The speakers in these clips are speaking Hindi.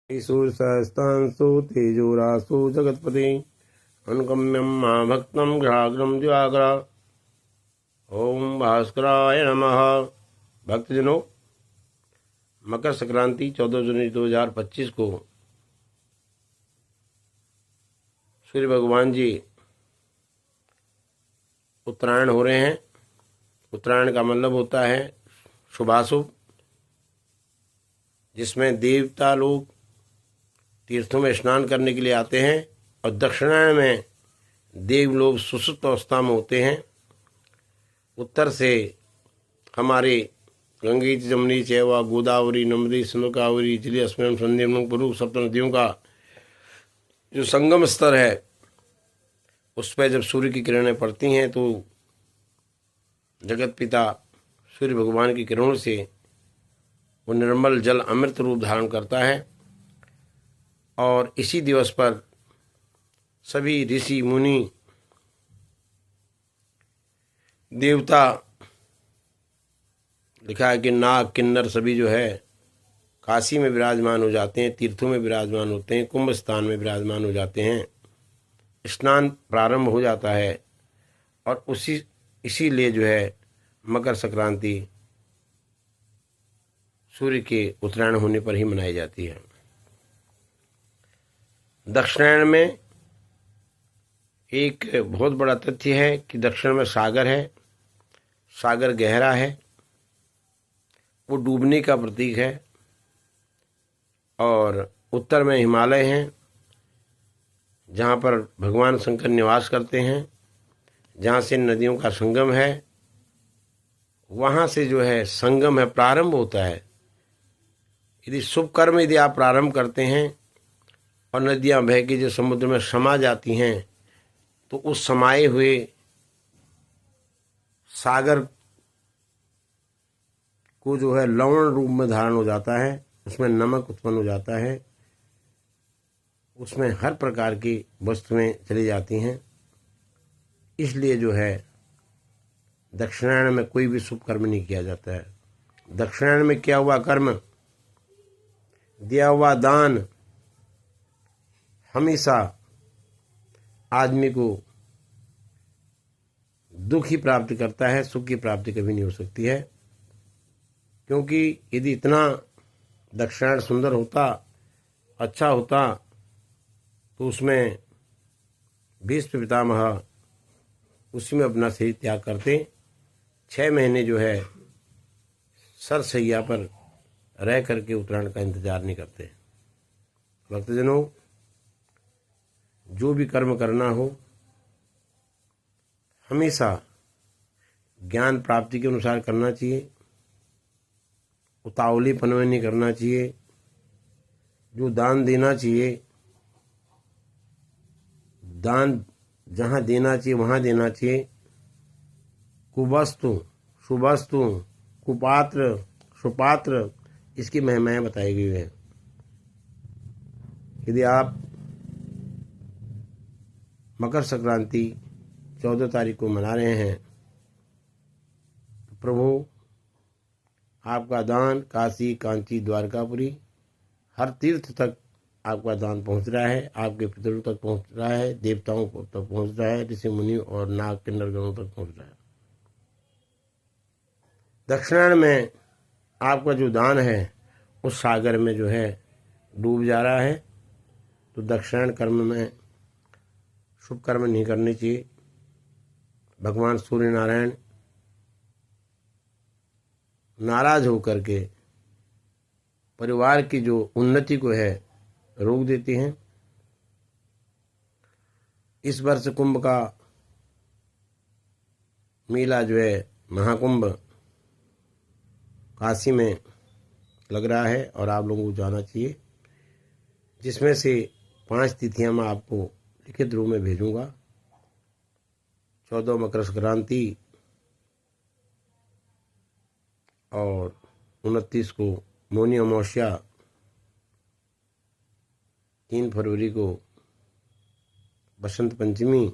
सूर्यसहस्तांशो तेजोरासो जगत्पते अनुगम्यं मां भक्तं ग्राग्रम दिवाकरा। ओम भास्कराय नमः। भक्तजनों, मकर संक्रांति 14 जनवरी 2025 को सूर्य भगवान जी उत्तरायण हो रहे हैं। उत्तरायण का मतलब होता है शुभाशुभ, जिसमें देवता लोग तीर्थों में स्नान करने के लिए आते हैं और दक्षिणायन में देव लोग सुसुप्त अवस्था में होते हैं। उत्तर से हमारे गंगे जमुनी चैवा गोदावरी नर्मदी सिंधु कावेरी जली अस्मिन संध्यम पुरु सप्त नदियों का जो संगम स्तर है, उस पर जब सूर्य की किरणें पड़ती हैं तो जगत पिता सूर्य भगवान की किरणों से वो निर्मल जल अमृत रूप धारण करता है। और इसी दिवस पर सभी ऋषि मुनि देवता, लिखा है कि नाग किन्नर सभी जो है काशी में विराजमान हो जाते हैं, तीर्थों में विराजमान होते हैं, कुंभ स्थान में विराजमान हो जाते हैं। स्नान प्रारंभ हो जाता है और इसीलिए जो है मकर संक्रांति सूर्य के उत्तरायण होने पर ही मनाई जाती है। दक्षिणायन में एक बहुत बड़ा तथ्य है कि दक्षिण में सागर है, सागर गहरा है, वो डूबने का प्रतीक है। और उत्तर में हिमालय हैं, जहाँ पर भगवान शंकर निवास करते हैं, जहाँ से नदियों का संगम है, वहाँ से जो है संगम है, प्रारंभ होता है। यदि शुभ कर्म यदि आप प्रारंभ करते हैं और नदियाँ बह के जो समुद्र में समा जाती हैं, तो उस समाये हुए सागर को जो है लवण रूप में धारण हो जाता है, उसमें नमक उत्पन्न हो जाता है, उसमें हर प्रकार की वस्तुएं चली जाती हैं। इसलिए जो है दक्षिणायन में कोई भी शुभ कर्म नहीं किया जाता है। दक्षिणायन में किया हुआ कर्म, दिया हुआ दान हमेशा आदमी को दुख ही प्राप्त करता है, सुख की प्राप्ति कभी नहीं हो सकती है। क्योंकि यदि इतना दक्षिणायन सुंदर होता, अच्छा होता, तो उसमें भीष्म पितामह उसी में अपना शरीर त्याग करते, 6 महीने जो है सरसैया पर रह करके उत्तरायण का इंतजार नहीं करते। भक्तजनों, जो भी कर्म करना हो हमेशा ज्ञान प्राप्ति के अनुसार करना चाहिए, उतावलीपन में नहीं करना चाहिए। जो दान देना चाहिए, दान जहाँ देना चाहिए वहाँ देना चाहिए। कुवस्तु सुवस्तु कुपात्र सुपात्र, इसकी महिमाएं बताई गई है। यदि आप मकर संक्रांति 14 तारीख को मना रहे हैं, तो प्रभु आपका दान काशी कांची द्वारकापुरी हर तीर्थ तक आपका दान पहुंच रहा है, आपके पितरों तक पहुंच रहा है, देवताओं को तक पहुंच रहा है, ऋषि मुनि और नाग किन्नर गणों तक पहुंच रहा है। दक्षिणायन में आपका जो दान है उस सागर में जो है डूब जा रहा है। तो दक्षिणायन कर्म में शुभ कर्म नहीं करने चाहिए। भगवान सूर्य नारायण नाराज होकर के परिवार की जो उन्नति को है रोक देते हैं। इस वर्ष कुंभ का मेला जो है महाकुंभ काशी में लग रहा है और आप लोगों को जाना चाहिए, जिसमें से 5 तिथियां मैं आपको लिखित रूप में भेजूंगा। 14 मकर संक्रांति और 29 को मौनी अमावस्या, 3 फरवरी को बसंत पंचमी,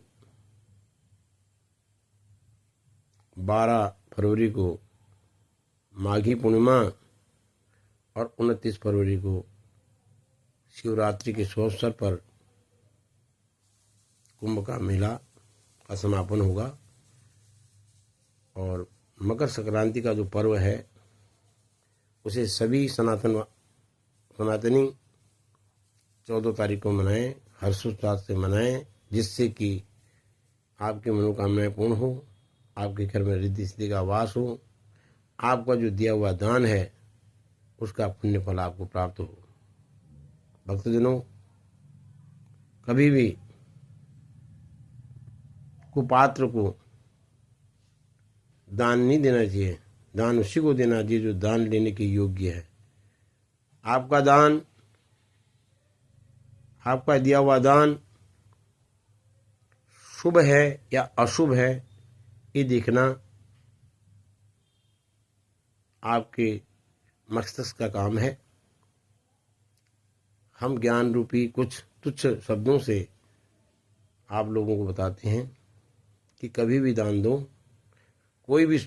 12 फरवरी को माघी पूर्णिमा और 29 फरवरी को शिवरात्रि के शुभ अवसर पर कुंभ का मेला का समापन होगा और मकर संक्रांति का जो पर्व है उसे सभी सनातनी 14 तारीख को मनाएं, हर्षोल्लास से मनाएं, जिससे कि आपकी मनोकामनाएं पूर्ण हो, आपके घर में रिद्धि सिद्धि का वास हो, आपका जो दिया हुआ दान है उसका पुण्य फल आपको प्राप्त हो। भक्तजनों, कभी भी कुपात्र को दान नहीं देना चाहिए। दान उसी को देना चाहिए जो दान लेने के योग्य है। आपका दान, आपका दिया हुआ दान शुभ है या अशुभ है, ये देखना आपके मस्तिष्क का काम है। हम ज्ञान रूपी कुछ तुच्छ शब्दों से आप लोगों को बताते हैं कि कभी भी दान दो, कोई भी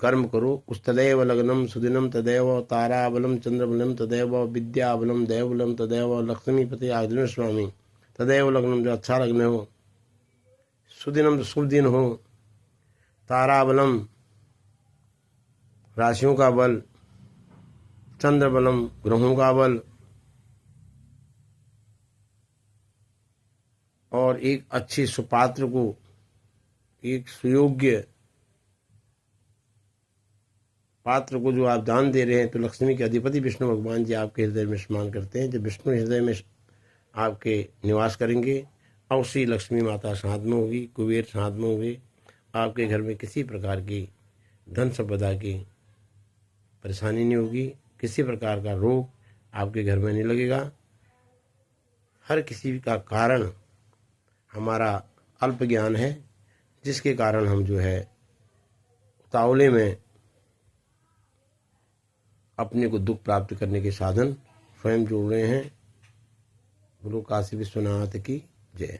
कर्म करो, उस तदैव लग्नम सुदिनम तदैव ताराबलम चंद्रबलम तदैव विद्याबलम दैवबलम तदैव लक्ष्मीपति आग्नेय स्वामी तदैव लग्नम, जो अच्छा लग्न हो, सुदिनम शुभ दिन हो, ताराबलम राशियों का बल, चंद्रबलम ग्रहों का बल, और एक अच्छे सुपात्र को, एक सुयोग्य पात्र को जो आप दान दे रहे हैं, तो लक्ष्मी के अधिपति विष्णु भगवान जी आपके हृदय में स्नान करते हैं। जब विष्णु हृदय में आपके निवास करेंगे, अवश्य लक्ष्मी माता साथ में होगी, कुबेर साथ में होंगे। आपके घर में किसी प्रकार की धन संपदा की परेशानी नहीं होगी, किसी प्रकार का रोग आपके घर में नहीं लगेगा। हर किसी का कारण हमारा अल्प ज्ञान है, जिसके कारण हम जो है उतावले में अपने को दुख प्राप्त करने के साधन स्वयं जोड़ रहे हैं। गुरु काशी विश्वनाथ की जय।